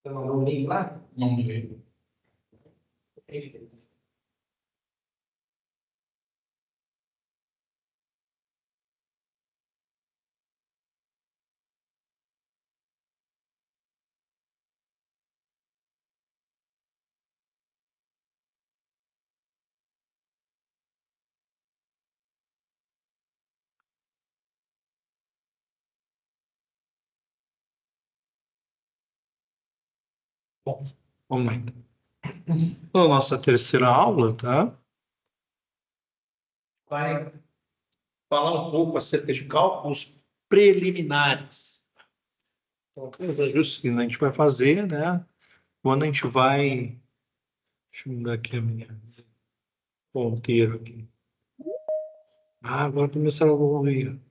Você mandou o link lá? Não veio. Bom, vamos lá então. Na nossa terceira aula, tá? Vai falar um pouco acerca de cálculos preliminares. Então, os ajustes que a gente vai fazer, né? Quando a gente vai. Deixa eu mudar aqui a minha ponteiro aqui. Ah, agora começaram a ouvir.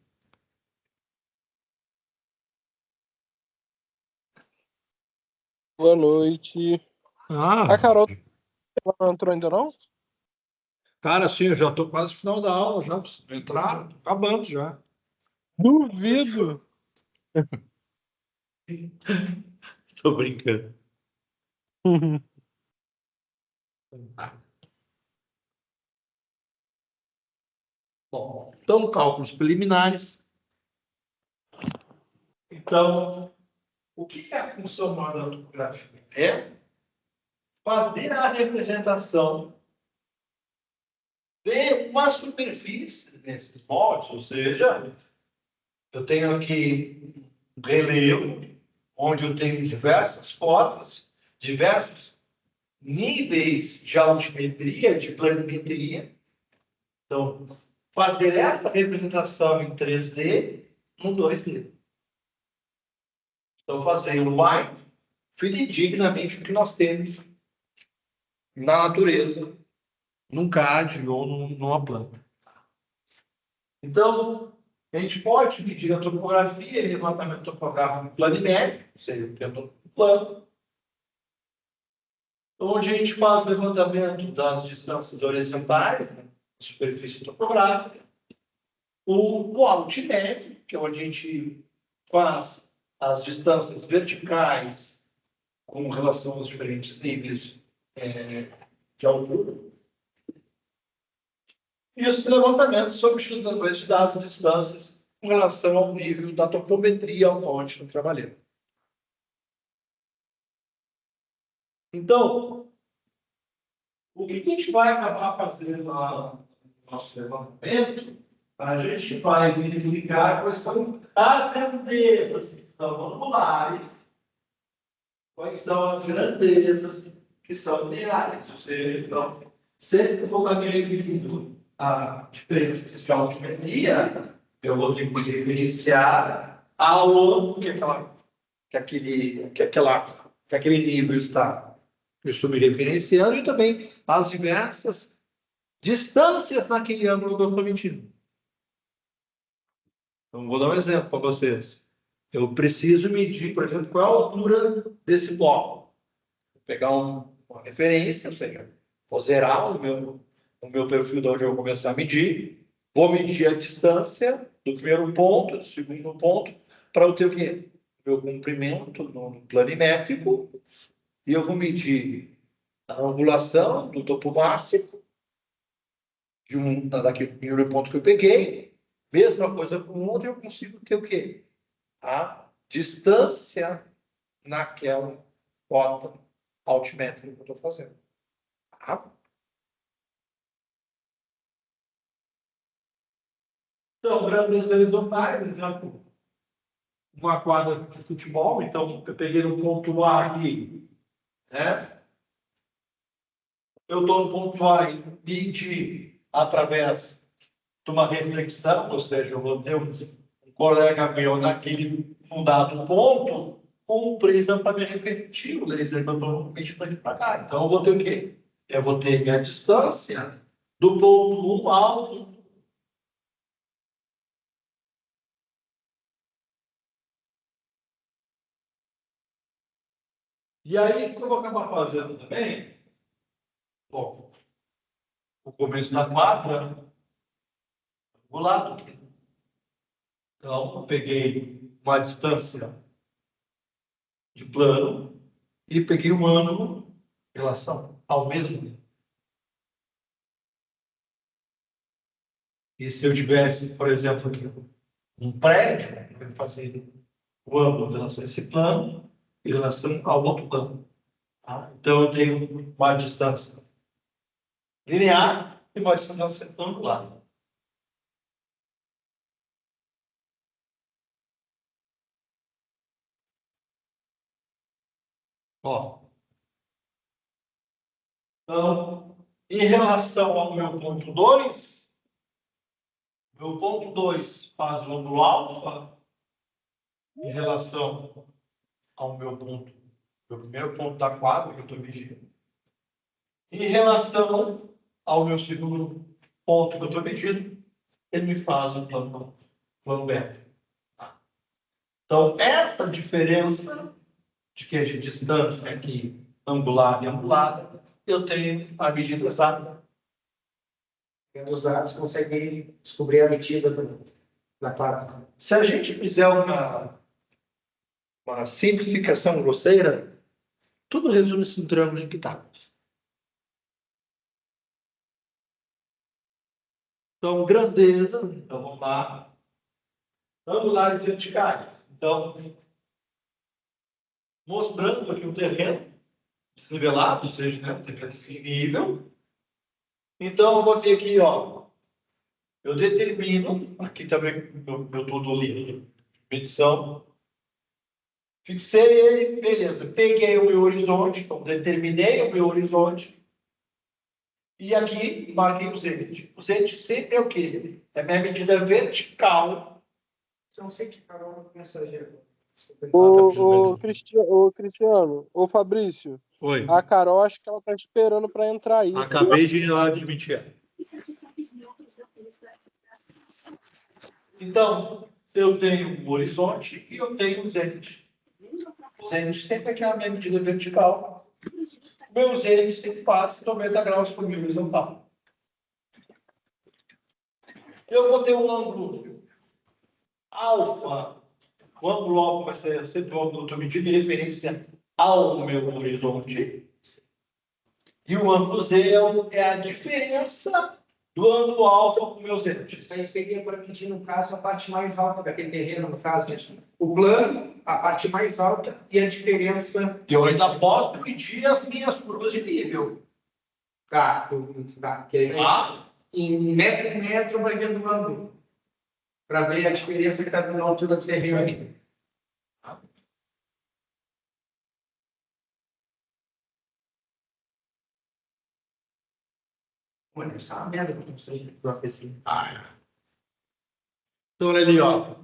Boa noite. Ah, A Carol não entrou ainda não? cara, sim, eu já estou quase no final da aula, já. Entraram, acabamos já. Duvido. Estou brincando. Bom, então, cálculos preliminares. Então, o que é a função maior da topografia? É fazer a representação de uma superfície nesses moldes, ou seja, eu tenho aqui um relevo, onde eu tenho diversas cotas, diversos níveis de altimetria, de planimetria. Então, fazer essa representação em 3D, no 2D. Então, fazendo mais fidedignamente o que nós temos na natureza, num CAD ou numa planta. Então, a gente pode medir a topografia e levantamento topográfico planimétrico, ou seja, tendo um plano, onde a gente faz o levantamento das distâncias horizontais, né, superfície topográfica, o altimétrico, que é onde a gente faz as distâncias verticais com relação aos diferentes níveis de altura, e esse levantamento sobre os dados de distâncias com relação ao nível da topometria onde estamos trabalhando. Então, o que a gente vai acabar fazendo no nosso levantamento? A gente vai verificar quais são as grandezas que estão angulares, quais são as grandezas que são lineares. Ou seja, então, sempre que eu vou estar me referindo a diferenças de altimetria, eu vou ter que referenciar aonde que aquele nível está. Eu estou me referenciando e também as diversas distâncias naquele ângulo que eu estou medindo. Então, vou dar um exemplo para vocês. Eu preciso medir, por exemplo, qual é a altura desse bloco. Vou pegar uma referência, ou seja, vou zerar o meu perfil de onde eu vou começar a medir. Vou medir a distância do primeiro ponto, do segundo ponto, para eu ter o quê? Meu comprimento no planimétrico. E eu vou medir a angulação do topo máximo daquele primeiro ponto que eu peguei. Mesma coisa com o outro, eu consigo ter o quê? A distância naquela cota altimétrica que eu estou fazendo. Tá? Então, grandezas horizontais, por exemplo, uma quadra de futebol. Então, eu peguei no ponto A aqui, né? Eu estou no ponto A e medi através de uma reflexão, ou seja, eu vou ter um colega meu num dado ponto, com um prisma para me refletir o laser que eu estou medindo aqui para cá. Então, eu vou ter o quê? Eu vou ter minha distância do ponto 1 ao. E aí, o que eu vou acabar fazendo também? Bom, o começo da quadra, o lado aqui. Então, eu peguei uma distância de plano, e peguei um ângulo em relação ao mesmo. E se eu tivesse, por exemplo, aqui um prédio, eu ia fazer o ângulo em relação a esse plano em relação ao outro plano. Tá? Então, eu tenho uma distância linear e uma distância angular. Ó. Então, em relação ao meu ponto 2, meu ponto 2 faz o ângulo alfa em relação ao meu primeiro ponto da quadra que eu estou medindo. Em relação ao meu segundo ponto que eu estou medindo, ele me faz um plano beta. Tá? Então, essa diferença de que a distância aqui, angular e angulada, eu tenho a medida exata. Os dados conseguem descobrir a medida da quadra. Se a gente fizer uma simplificação grosseira, tudo resume-se no triângulo de Pitágoras. Então, grandeza, então vamos lá. Angulares verticais. Então, mostrando aqui o terreno desnivelado, ou seja, né, o terreno sem nível. Então, eu vou ter aqui, ó, eu determino, aqui também meu todo livre, medição. Fixei ele, beleza. Peguei o meu horizonte, então determinei o meu horizonte. E aqui marquei o zenit. O zenit sempre é o quê? É a minha medida vertical. Não sei que Carol mensageiro. Ô, Cristiano, ô Fabrício, Oi. a Carol acho que ela tá esperando pra entrar aí. Acabei de admitir. Então, eu tenho o horizonte e eu tenho o zenit. O zenit sempre é aquela minha medida vertical. Meu zenit sempre passa 90 graus por mil horizontal. Eu vou ter um ângulo alfa. O ângulo alfa vai ser sempre o ângulo que eu estou medindo em referência ao meu horizonte. E o ângulo Z é a diferença do ângulo alfa com o meu zenit. Isso aí seria para medir, no caso, a parte mais alta daquele terreno, no caso, o plano, a parte mais alta e a diferença. E eu ainda posso medir as minhas curvas de nível. Tá, que aí, Tá? em metro por metro vai vendo o ângulo. Para ver a diferença que está na altura do terreno ali. Olha, essa é uma merda que eu construí. Então, olha ali, ó.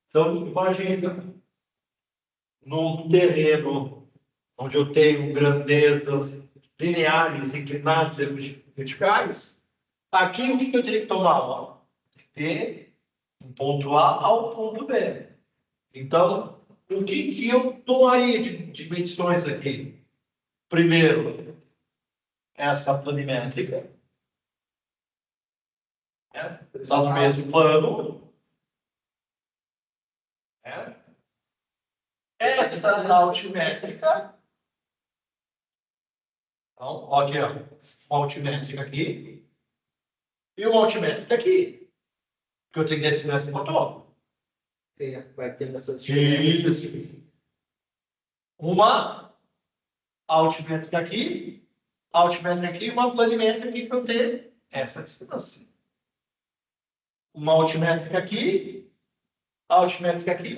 Então, imagina num terreno onde eu tenho grandezas lineares, inclinadas e verticais. Aqui, o que eu teria que tomar? Ó? Tem que ter um ponto A ao ponto B. Então, o que eu tomaria de medições aqui? Primeiro, essa planimétrica. Está no mesmo plano. Essa altimétrica. Então, ó aqui, ó, uma altimétrica aqui e uma altimétrica aqui. Que eu tenho que determinar esse motor. Vai tendo essas diferenças. Isso. Uma altimétrica aqui, altimétrica aqui e uma planimétrica aqui para eu ter essa distância. Uma altimétrica aqui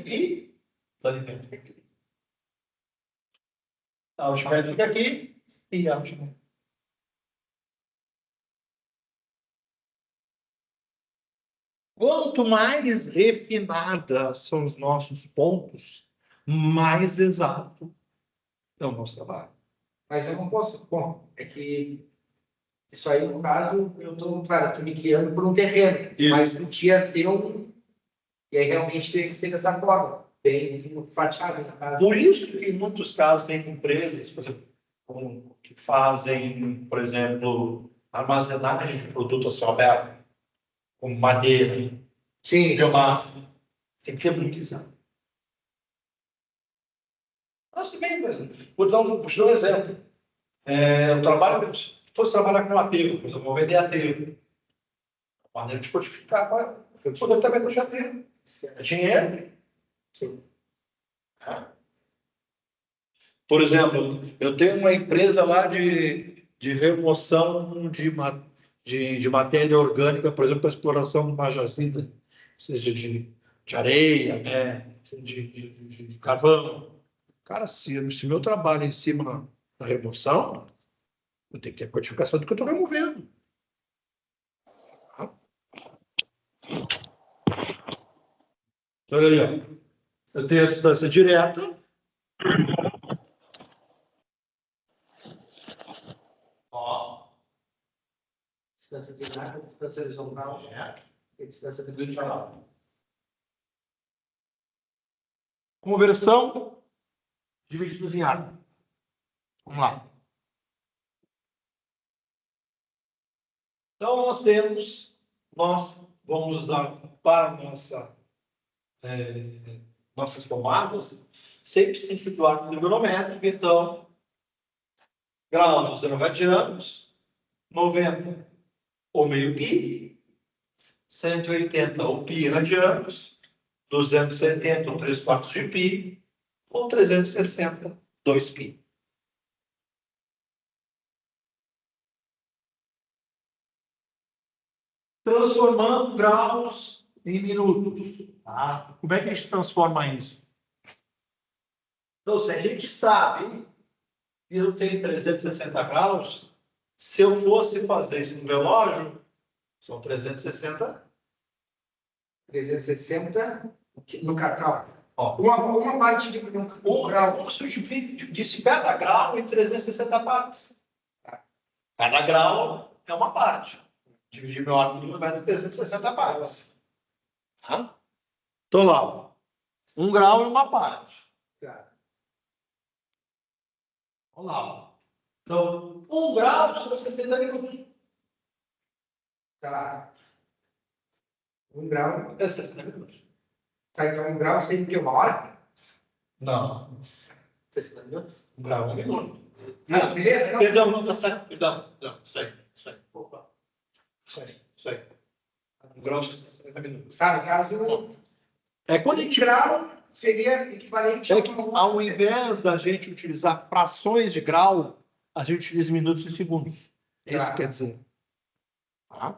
e planimétrica aqui. Altimétrica aqui e altimétrica. Quanto mais refinadas são os nossos pontos, mais exato é o nosso trabalho. Mas eu não posso. Bom, é que isso aí, no caso, eu estou, claro, estou me guiando por um terreno. Isso. Mas podia ser um. E aí realmente tem que ser dessa forma, bem fatiado, no caso. Por isso que em muitos casos tem empresas, por exemplo, que fazem, por exemplo, armazenagem de produto a céu aberto, como madeira, Sim. biomassa. Tem que ser muito exato. Nós também, por exemplo. Vou te dar um exemplo. Eu trabalho, se fosse trabalhar com aterro, por exemplo, vou vender aterro. Maneira de codificar, eu poder também com aterro. É dinheiro. Sim. Por exemplo, eu tenho uma empresa lá de remoção de matéria orgânica, por exemplo, para exploração de uma jazida, ou seja, de areia, né? de carvão. Cara, se meu trabalho é em cima da remoção, eu tenho que ter codificação do que eu estou removendo. Então, olha ali, ó. Eu tenho a distância direta. Ó. Distância binária, distância horizontal e distância vertical. Conversão divididos em área. Vamos lá. Então, nós vamos dar para nossas tomadas, sempre sentido do arco trigonométrico. Então, graus ou 0 radianos, 90 ou meio pi, 180 ou pi radianos, 270 ou 3/4 de pi, ou 360, 2 pi. Transformando graus em minutos. Tá? Como é que a gente transforma isso? Então, se a gente sabe que eu tenho 360 graus, se eu fosse fazer isso no relógio, são 360. 360 no cacau. Ó, Uma parte de um grau. como se eu disse cada grau em 360 partes. Cada grau é uma parte. Dividir meu arco em 360 partes. Tá? Então lá, ó. 1 grau é uma parte. Tá. Vamos lá. Ó. Então, 1 grau são 60 minutos. Tá. 1 grau. É 60 minutos. Tá, então 1 grau seria uma hora? Não. 60 minutos? 1 grau é 1 minuto. Não, beleza? Não. Perdão, não está certo. Perdão. Não, isso aí. Opa. Isso aí. 1 grau é 60 minutos. Tá, no caso, É quando a gente grau seria equivalente É que, ao invés da gente utilizar frações de grau, a gente utiliza minutos e segundos. É isso que quer dizer. Tá?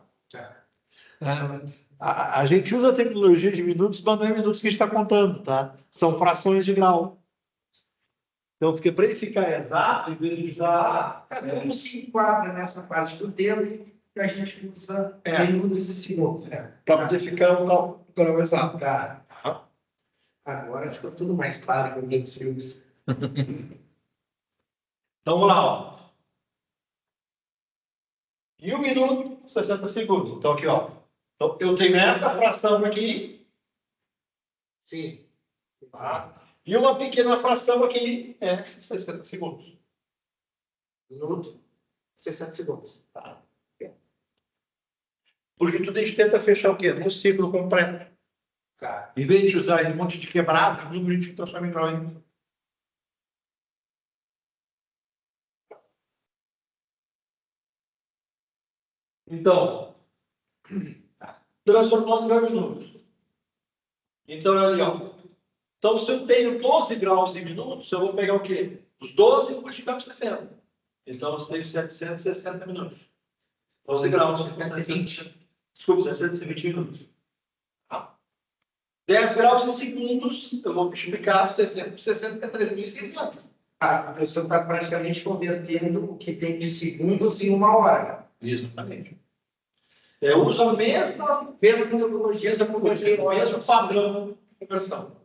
A gente usa a terminologia de minutos, mas não é minutos que a gente está contando, tá? São frações de grau. Então, porque para ele ficar exato, em vez de usar... Como se enquadra nessa parte do tempo que a gente usa minutos e segundos? Para poder ficar um grau exato. Tá. Tá? Agora ficou tudo mais claro com os filmes. Então, vamos lá. Ó. E 1 minuto, 60 segundos. Então, aqui, ó. Então, eu tenho essa fração aqui. Sim. Tá? E uma pequena fração aqui é 60 segundos. Minuto, 60 segundos. Tá? Porque tudo a gente tenta fechar o quê? No ciclo completo. Tá. Em vez de usar um monte de quebrado, o número a gente transforma em grau em. Então, transformando em grau em minutos. Então, olha ali, ó. Então, se eu tenho 12 graus em minutos, eu vou pegar o quê? Os 12 e multiplicar por 60. Então, eu tenho 760 minutos. 12 graus. 720. Desculpa, 720 minutos. 10 graus em segundos, eu vou multiplicar 60 por 60, que é 3.600. A pessoa está praticamente convertendo o que tem de segundos em 1 hora. Exatamente. Eu uso a mesma metodologia, o mesmo padrão de conversão.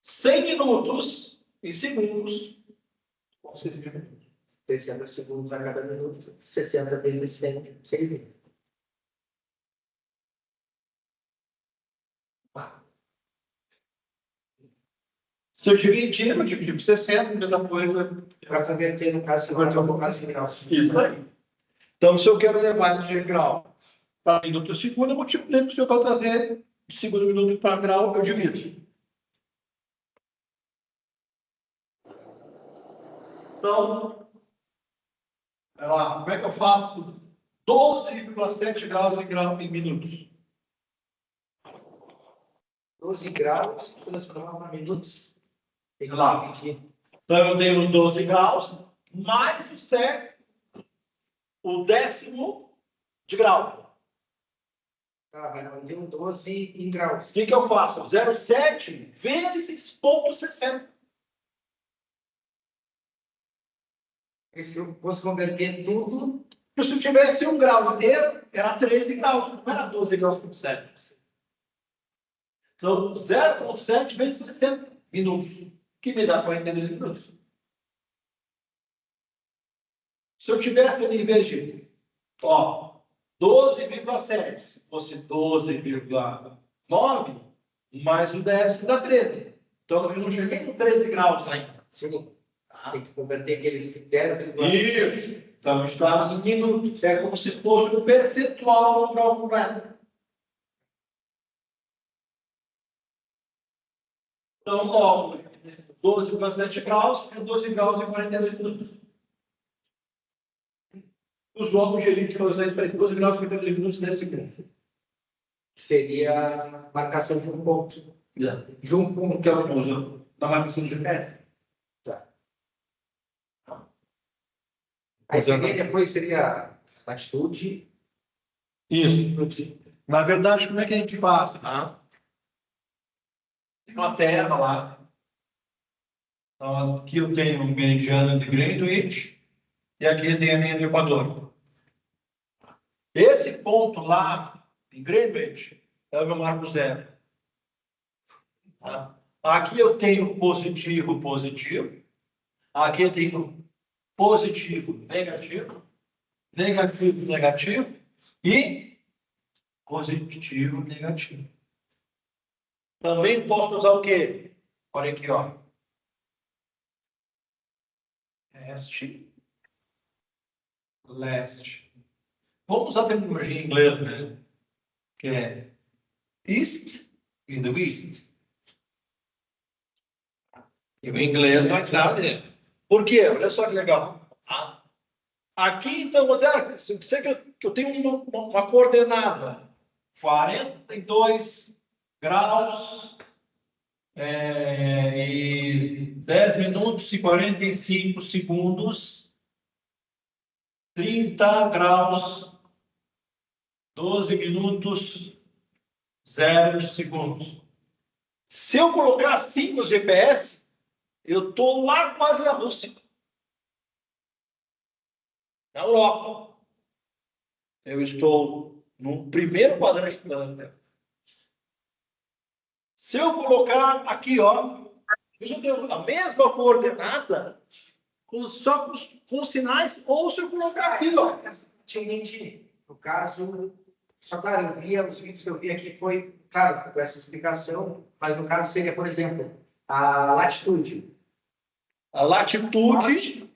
100 minutos em segundos, com 6 minutos. 60 segundos a cada minuto, 60 vezes 100, 6 minutos. Se eu dividir por 60, mesma coisa. Para converter, no caso, em graus. Isso aí. Então, se eu quero levar de grau para minuto por segundo, eu multiplico. Se eu quero trazer de segundo minuto para grau, eu divido. Então, olha lá, como é que eu faço 12,7 graus em minutos? 12 graus, transformar para minutos. Tem que Lá. dividir. Então, eu tenho os 12 graus, mais o décimo de grau. Tá, vai manter um 12 em graus. O que eu faço? 0,7 vezes 0,60. Se eu fosse converter tudo, Se eu tivesse 1 grau inteiro, era 13 graus, não era 12 graus por 7. Então, 0,7 vezes 60 minutos, que me dá 42 minutos. Se eu tivesse ali, em vez de 12,7, se fosse 12,9, mais o décimo dá 13. Então, eu não cheguei no 13 graus ainda. sim, tem que converter aquele 0,7. Isso. Então, está em minutos. É como se fosse um percentual do grau completo. Então, logo, 12,7 graus é 12 graus e 42 minutos. Os outros, a gente vai usar isso para 12 graus e 42 minutos nesse segundo. Seria a marcação de um ponto. De um ponto. Que é o que usa na marcação do GPS. Aí depois seria latitude. Isso. Na verdade, como é que a gente faz? Tem uma terra lá. Então, aqui eu tenho o meridiano de Greenwich e aqui tem a linha do Equador. Esse ponto lá, em Greenwich, é o meu marco zero. Aqui eu tenho positivo, positivo. Aqui eu tenho positivo, negativo. Negativo, negativo. E positivo, negativo. Também posso usar o quê? Olha aqui, ó. Este, leste. Vamos usar a terminologia em inglês, né? Que é east e the west. E o inglês não é claro, né? Por quê? Olha só que legal. Aqui, então, vou dizer, se que eu tenho uma coordenada 42 graus e 10 minutos e 45 segundos, 30 graus, 12 minutos, 0 segundos. Se eu colocar assim no GPS, eu estou lá quase na Rússia. Na Europa. Eu estou no primeiro quadrante da Terra. Se eu colocar aqui, ó, eu tenho a mesma coordenada, só com sinais, ou se eu colocar aqui, ó. No caso, só claro, eu via os vídeos que eu vi aqui, foi, claro, com essa explicação, mas no caso seria, por exemplo, a latitude. A latitude,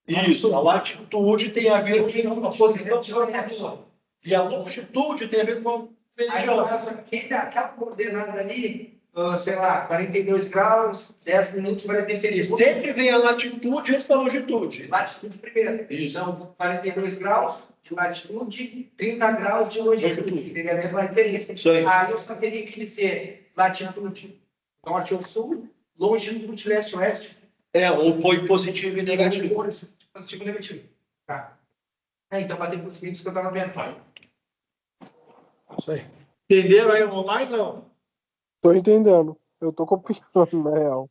isso, a latitude tem a ver com a posição de orientação. E a longitude tem a ver com a Aí, meridiana. aquela coordenada ali, sei lá, 42 graus, 10 minutos, 46 E segundos. sempre vem a latitude antes da longitude. Latitude primeiro. Isso. Então, 42 graus de latitude, 30 graus de longitude. Teria a mesma referência. Isso aí. Aí eu só teria que dizer latitude norte ou sul, longitude leste-oeste. Ou põe positivo e negativo. Positivo e negativo. Tá. Então, bater com os vídeos que eu estava vendo. Isso aí. Entenderam aí online, não? Tô entendendo. Eu tô copiando, na real.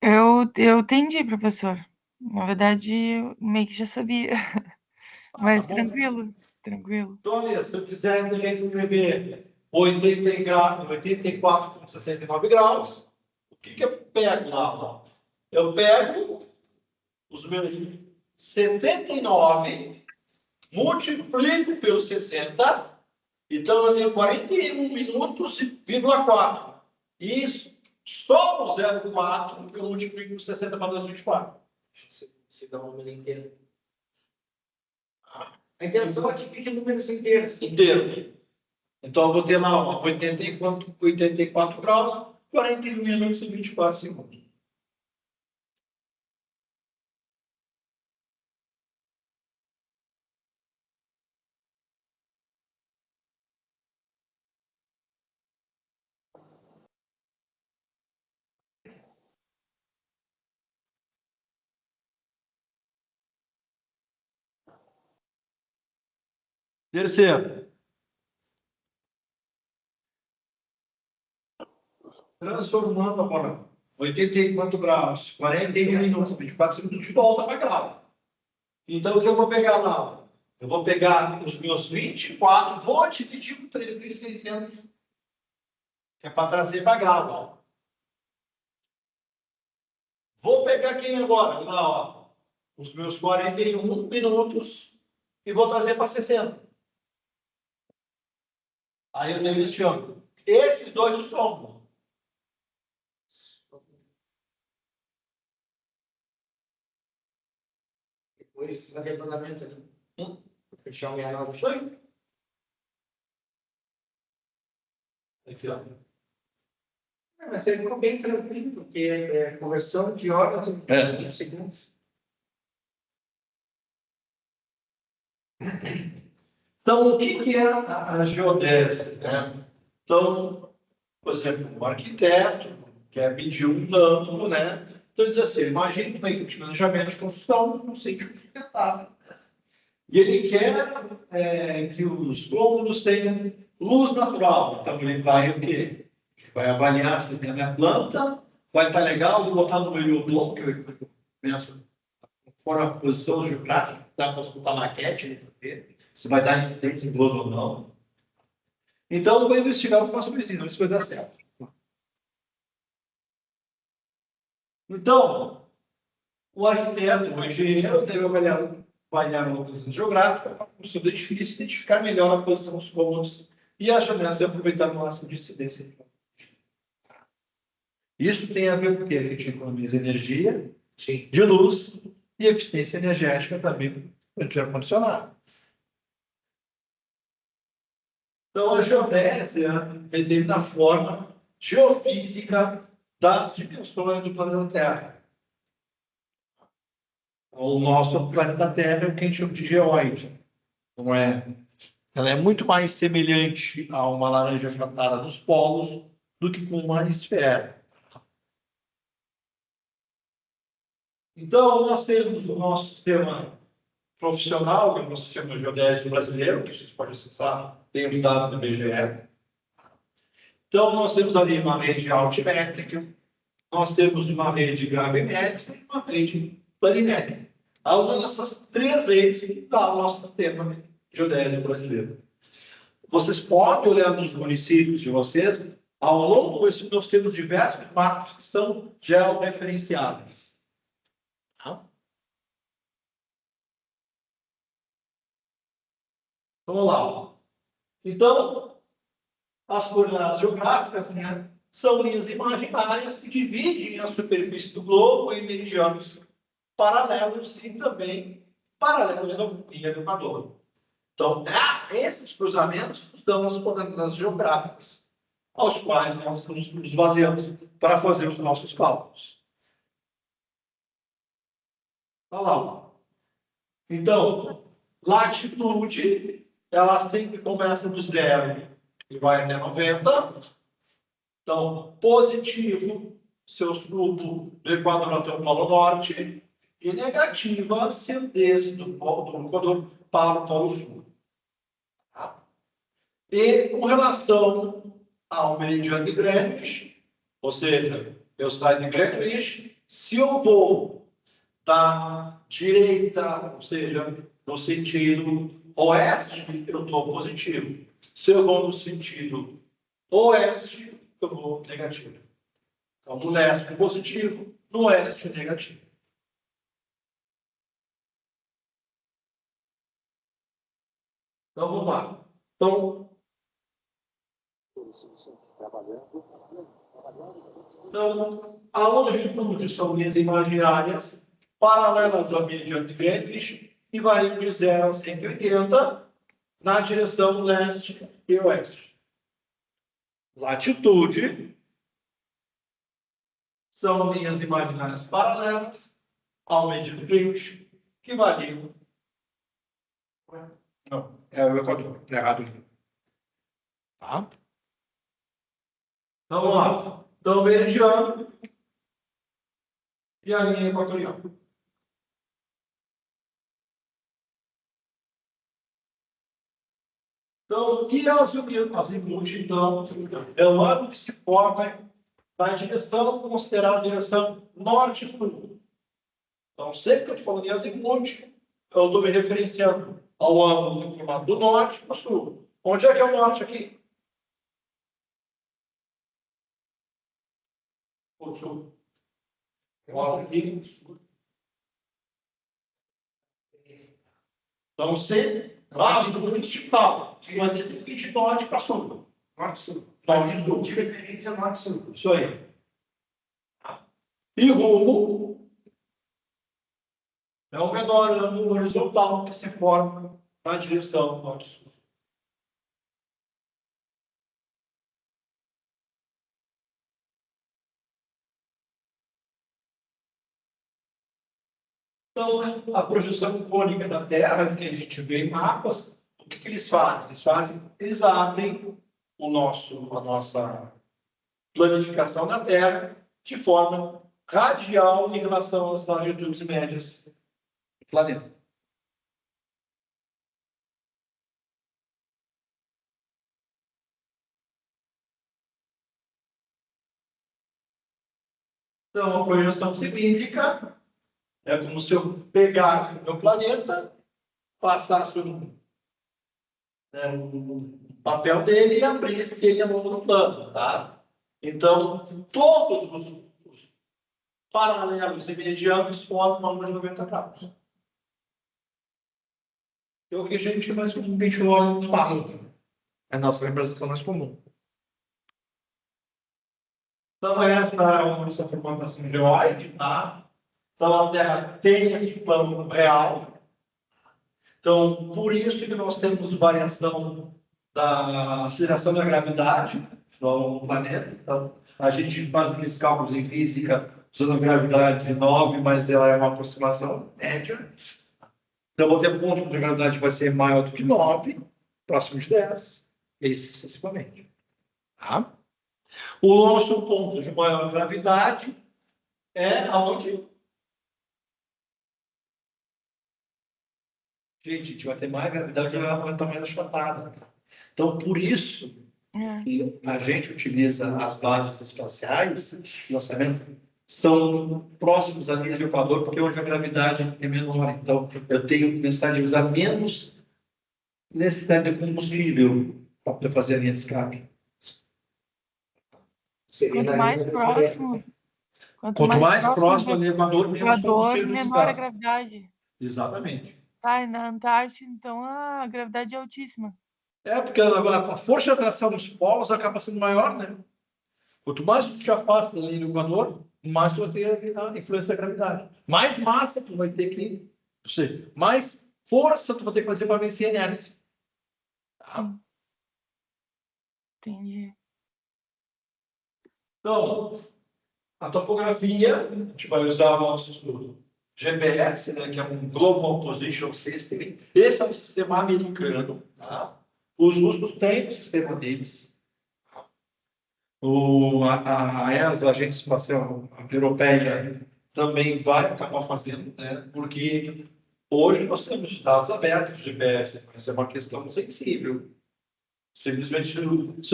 Eu entendi, professor. Na verdade, eu meio que já sabia. Mas Tá bom. tranquilo. Então, olha, se eu quisesse a gente escrever 84,69 graus, o que eu pego lá? Eu pego os meus 69, multiplico pelo 60, então eu tenho 41 minutos e 4. E isso, só o 0,4 eu multiplico por 60 para 2,24. Se dá um número inteiro. A intenção é que fique números inteiros. Inteiro. Então eu vou ter lá 84 graus, 41 minutos e 24 segundos. Terceiro, transformando agora 84 graus, 41 minutos, 24 segundos de volta para grau. Então, o que eu vou pegar lá? Eu vou pegar os meus 24, vou dividir por 3.600, que é para trazer para grau. Ó. Vou pegar quem agora? Lá, ó, os meus 41 minutos e vou trazer para 60. Aí eu tenho este ângulo. Esses dois eu somo. Depois, arredondamento, né? Hum? Fechar o 69. Foi? Aqui, ó. Mas ele ficou bem tranquilo, porque é conversão de horas em segundos. Então, o que é a geodésia? Né? Então, por exemplo, um arquiteto quer medir um ângulo, né? Então, diz assim, imagine uma equipe de planejamento de construção num sítio sustentado. E ele quer que os cômodos tenham luz natural. Então, ele vai o quê? Vai avaliar se tem a minha planta, vai estar legal, vou botar no heliodômo, que eu penso, fora a posição geográfica, dá para escutar a maquete, né? Se vai dar incidência em luz ou não. Então, eu vou investigar algumas coisinhas, isso vai dar certo. Então, o arquiteto, o engenheiro, deve avaliar a localização geográfica para o seu edifício, identificar melhor a posição dos cômodos e as janelas e aproveitar o máximo de incidência. Isso tem a ver com o quê? A gente economiza energia, Sim. de luz e eficiência energética também para o ar-condicionado. Então, a geodésia determina a forma geofísica das dimensões do planeta Terra. O nosso planeta Terra é o que a gente chama de geóide, não é? Ela é muito mais semelhante a uma laranja achatada nos polos do que com uma esfera. Então, nós temos o nosso sistema profissional, que é o nosso sistema geodésico brasileiro, que vocês podem acessar, tem os dados do IBGE. Então, nós temos ali uma rede altimétrica, nós temos uma rede gravimétrica e uma rede planimétrica. Ao longo dessas três redes está o nosso sistema geodésico brasileiro. Vocês podem olhar nos municípios de vocês, ao longo disso nós temos diversos marcos que são georreferenciados. Vamos lá. Então, as coordenadas geográficas, né, são linhas imaginárias que dividem a superfície do globo em meridianos paralelos e também paralelos ao linha do Equador. Então, esses cruzamentos nos dão as coordenadas geográficas, aos quais nós nos baseamos para fazer os nossos cálculos. Olha lá. Então, latitude, ela sempre começa do 0 e vai até 90. Então, positivo, se eu subo do Equador até o Polo Norte, e negativa, se eu desço do Equador para o Polo Sul. Tá? E com relação ao meridiano de Greenwich, ou seja, eu saio de Greenwich, se eu vou da direita, ou seja, no sentido oeste, eu estou positivo. Se eu vou no sentido oeste, eu vou negativo. Então, no leste, positivo, no oeste, negativo. Então, vamos lá. Então, a longitude são linhas imaginárias paralelas ao meridiano de Greenwich e variam de 0 a 180 na direção leste e oeste. Latitude são linhas imaginárias paralelas ao meridiano de Greenwich que variam. Não, é o Equador, está errado. Tá? Então, vamos lá. Então, meridiano e a linha equatorial. Então, o que é o azimuth, então? É o ângulo que se forma na direção considerada a direção norte-sul. Então, sempre que eu estou falando em azimuth, eu estou me referenciando ao ângulo em formato do norte para o sul. Onde é que é o norte aqui? O sul. O ângulo aqui. Então, sempre lá do principal, vai ser sempre de norte para sul. Norte-sul. Norte-sul. De referência norte-sul. Isso aí. E rumo é o menor ângulo horizontal que se forma na direção norte-sul. Então, a projeção cônica da Terra, que a gente vê em mapas, o que eles fazem? Eles abrem a nossa planificação da Terra de forma radial em relação às longitudes médias do planeta. Então, a projeção cilíndrica é como se eu pegasse o meu planeta, passasse um papel dele e abrisse ele ao longo do plano, tá? Então, todos os paralelos e medianos formam uma ângulo de 90 graus. É o que a gente mais comumente olha no mapa. É a nossa representação mais comum. Então, essa é a nossa formatação geoide, tá? Então, a Terra tem esse plano real. Então, por isso que nós temos variação da aceleração da gravidade no planeta. Então, a gente faz aqueles cálculos em física usando a gravidade de 9, mas ela é uma aproximação média. Então, eu vou ter um ponto de gravidade que vai ser maior do que 9, próximo de 10, e assim sucessivamente. Tá? O nosso ponto de maior gravidade é aonde? Gente, a gente vai ter mais gravidade, ela vai estar mais achatada. Tá? Então, por isso que a gente utiliza as bases espaciais, lançamento, são próximos à linha do Equador, porque hoje a gravidade é menor. Então, eu tenho necessidade de usar menos necessidade de combustível para poder fazer a linha de escape. Quanto mais próximo, Quanto mais próximo do do Equador, menos Equador, combustível se menor a gasta. gravidade. Exatamente. Tá, e na Antártida, então, a gravidade é altíssima. É, porque a força de atração dos polos acaba sendo maior, né? Quanto mais tu te afasta da linha do Equador, mais tu vai ter a influência da gravidade. Mais massa tu vai ter que... Ou seja, mais força tu vai ter que fazer para vencer a inércia. Tá? Sim. Entendi. Então, a topografia, a gente vai usar o nosso GPS, né, que é um Global Position System. Esse é um sistema americano. Tá? Os russos têm o sistema deles. A ESA, a Agência Espacial Europeia, também vai acabar fazendo, né? Porque hoje nós temos dados abertos de GPS, mas é uma questão sensível. Simplesmente, se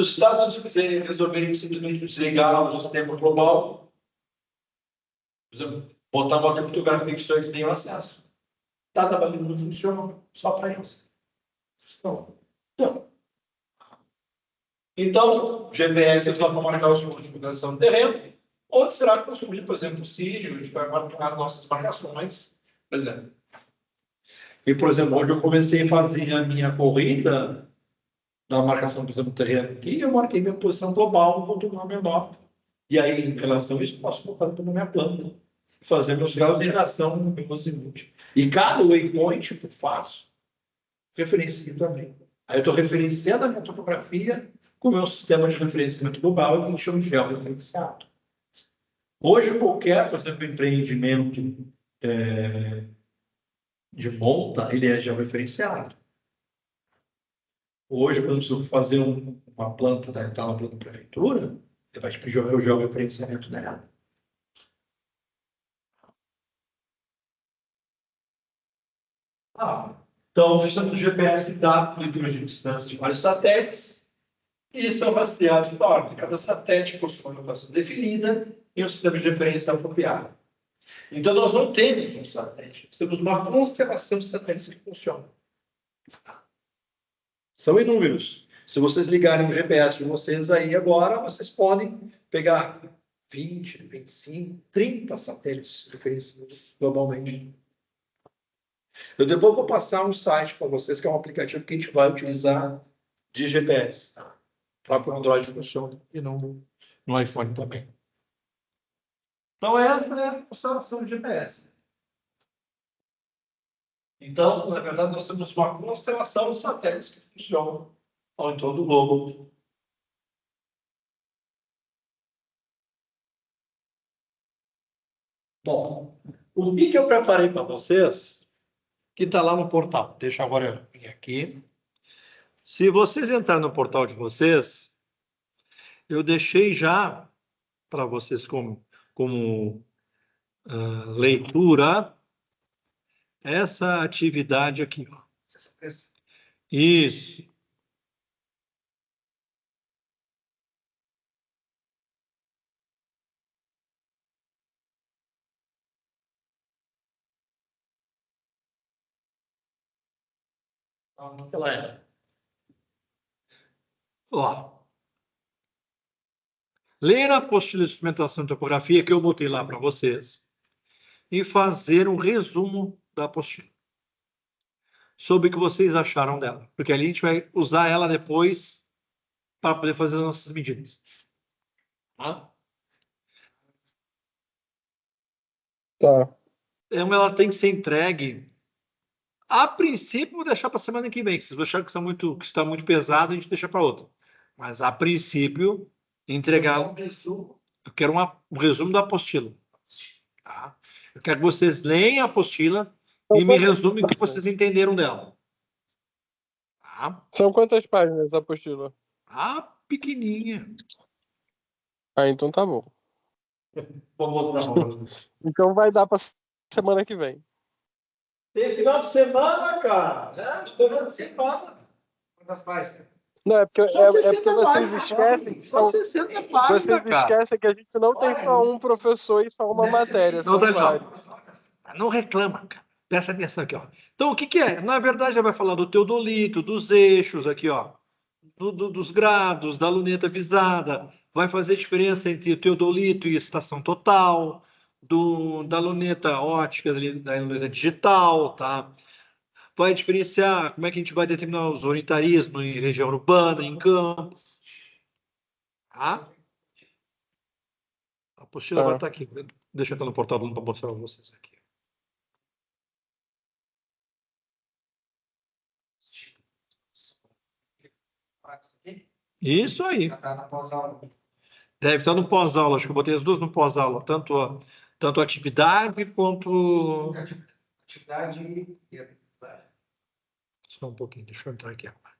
os Estados Unidos quiserem resolverem simplesmente desligar o sistema global, por exemplo, botar uma criptografia que só eles tenham acesso. Data bandeira não funciona, só para eles. Então, o GPS é só para marcar os pontos de localização do terreno, ou será que construir, por exemplo, o sítio, a gente vai marcar as nossas marcações, por exemplo. E, por exemplo, hoje eu comecei a fazer a minha corrida da marcação, por exemplo, do terreno aqui, eu marquei minha posição global, vou tomar menor. E aí, em relação a isso, posso colocar pela minha planta, fazer meus graus em relação ao meu azimuth. E cada waypoint que eu faço, referencio também. Aí eu estou referenciando a minha topografia com o meu sistema de referenciamento global, que a gente chama de georreferenciado. Hoje, qualquer, por exemplo, empreendimento de monta, ele é georreferenciado. Hoje, quando você fazer uma planta, entrar na planta da prefeitura, ele vai te pedir o georreferenciamento dela. Então, utilizamos o GPS da leitura de distância de vários satélites e são rastreados de órbita. Cada satélite possui uma locação definida e um sistema de referência apropriado. Então, nós não temos um satélite, nós temos uma constelação de satélites que funcionam. São inúmeros. Se vocês ligarem o GPS de vocês aí agora, vocês podem pegar 20, 25, 30 satélites de referência globalmente. Eu depois vou passar um site para vocês, que é um aplicativo que a gente vai utilizar de GPS. Para o Android funciona e não no iPhone também. Então, essa é a constelação de GPS. Então, na verdade, nós temos uma constelação de satélites que funcionam ao entorno do globo. Bom, o que eu preparei para vocês, que está lá no portal. Deixa agora eu vir aqui. Se vocês entrarem no portal de vocês, eu deixei já para vocês como leitura essa atividade aqui. Ó. Isso. Ela é. Ó. Ler a apostila de instrumentação de topografia que eu botei lá para vocês e fazer um resumo da apostila sobre o que vocês acharam dela, porque ali a gente vai usar ela depois para poder fazer as nossas medidas. Tá? Tá. Então, ela tem que ser entregue. A princípio, vou deixar para a semana que vem. Se vocês acharem que está muito pesado, a gente deixa para outra. Mas, a princípio, entregar. Eu quero um resumo da apostila. Tá? Eu quero que vocês leiam a apostila e me resumem o que vocês entenderam dela. Tá? São quantas páginas a apostila? Pequenininha. Então tá bom. Vou mostrar para vocês. Então vai dar para semana que vem. Tem final de semana, cara. Final de semana. Quantas páginas? Não, é porque, Só 60 vocês páginas, esquecem que Só são, 60 páginas, vocês cara. esquecem que a gente não tem só um professor e só uma matéria. São vários. Não reclama, cara. Presta atenção aqui, ó. Então, o que é? Na verdade, já vai falar do teodolito, dos eixos aqui, ó. Dos grados, da luneta visada. Vai fazer diferença entre o teodolito e estação total. Da luneta ótica, da luneta digital, tá? Vai diferenciar como é que a gente vai determinar os unitarismos em região urbana, em campo. Tá? A apostila vai estar aqui. Deixa eu estar no portal para mostrar para vocês aqui. Isso aí. Deve estar no pós-aula. Acho que eu botei as duas no pós-aula. Tanto a atividade quanto... Atividade e atividade. Só um pouquinho. Deixa eu entrar aqui agora.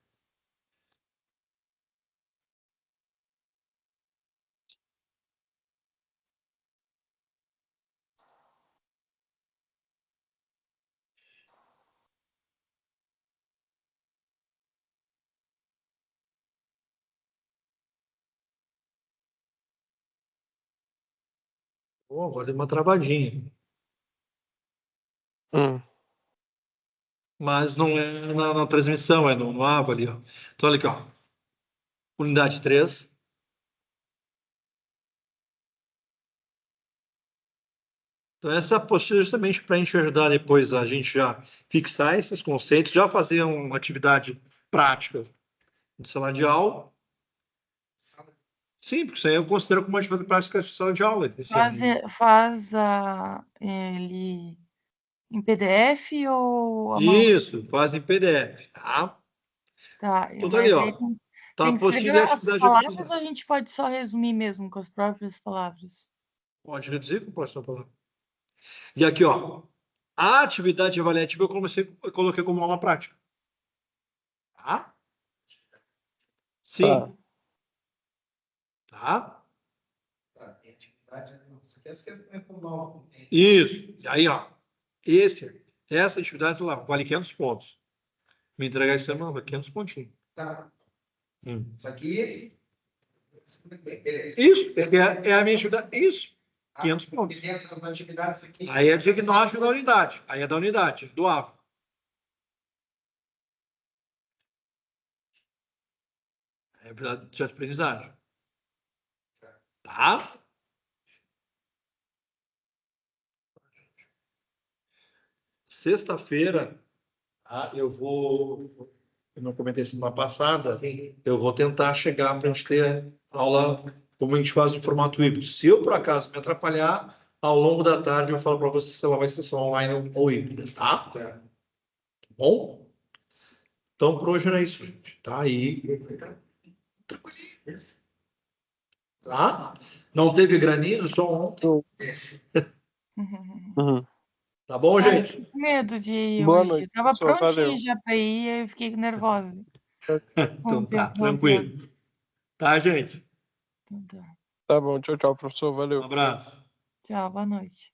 Agora deu uma travadinha. Mas não é na transmissão, é no AVA ali. Ó. Então, olha aqui, ó. Unidade 3. Então, essa apostila é justamente para a gente ajudar depois a gente já fixar esses conceitos, já fazer uma atividade prática de sala de aula. Sim, porque isso aí eu considero como uma atividade prática de sala de aula. Faz ele em PDF ou a mão? Isso, faz em PDF, tá? Tá, Tudo ali, ó. Tá tem que escrever apostila e as atividade palavras ou a gente pode só resumir mesmo com as próprias palavras? Pode reduzir com a próxima palavra. E aqui, ó. A atividade avaliativa eu coloquei como aula prática. Tá? Sim. Tá? Tem atividade. Você quer como aula? Isso. E aí, ó. Essa atividade lá vale 500 pontos. Me entregar esse ano, vai 500 pontinhos. Tá. Hum. Isso aqui. Beleza. Isso, é a minha atividade. Isso, 500 pontos. E tem essas atividades aqui. Aí é diagnóstico da unidade. Aí é da unidade, doável. É de aprendizagem. Tá? Sexta-feira, eu não comentei semana passada, eu vou tentar chegar para a gente ter aula como a gente faz no formato híbrido. Se eu, por acaso, me atrapalhar, ao longo da tarde eu falo para você se ela vai ser só online ou híbrida, tá? Tá bom? Então, por hoje era isso, gente. Tá aí. Tá? Não teve granizo, só ontem. Uhum. Tá bom, Ai, eu gente? fiquei com medo de ir Boa hoje. noite, Eu tava professor. prontinha Valeu. já para ir, aí eu fiquei nervosa. Com Então o tá, tempo tranquilo. marcado. Tá, gente? Então tá. Tá bom. Tchau, tchau, professor. Um Valeu. abraço. Tchau, boa noite.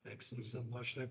É que você não mostra